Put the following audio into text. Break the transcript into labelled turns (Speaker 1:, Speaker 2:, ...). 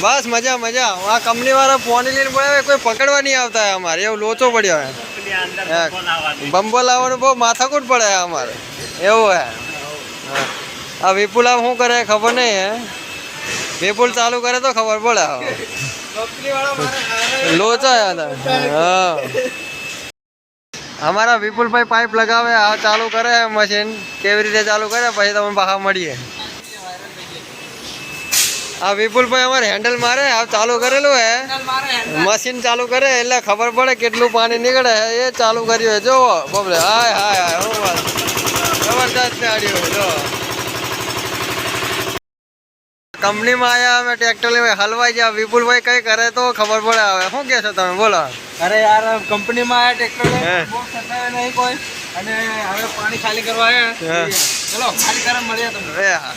Speaker 1: બસ મજા મજા. આ કંપની વાળા ફોન લઈને પડ્યા કોઈ પકડવા નહીં આવતા અમારે, એવું લોચો પડ્યો હે. બંબો લાવવાનું બહુ માથાકૂટ પડે અમારે, એવું હે. આ વિપુલ આમ શું કરે ખબર નહીં હે. વિપુલ ચાલુ કરે તો ખબર પડે. લોચા હા. અમારા વિપુલભાઈ પાઇપ લગાવે, આ ચાલુ કરે મશીન, કેવી રીતે ચાલુ કરે પછી તમે બહાર મળીએ. આ વિપુલભાઈ અમારે હેન્ડલ મારે, આ ચાલુ કરેલું હે મશીન, ચાલુ કરે એટલે ખબર પડે કેટલું પાણી નીકળે. એ ચાલુ કર્યું જો બબલે. હાય હાય હાય, જબરદસ્ત ગાડીઓ જો. કંપનીમાં આવ્યા અમે ટ્રેક્ટર લઈને હલવાઈ ગયા. વિપુલભાઈ કઈ કરે તો ખબર પડે. આવે શું કહેશો તમે, બોલો.
Speaker 2: અરે યાર કંપનીમાં આવ્યા ટ્રેક્ટર નહીં કોઈ, અને હવે પાણી ખાલી કરવા આવ્યા. ચલો ખાલી કરવા મળીએ તમને.
Speaker 1: હા.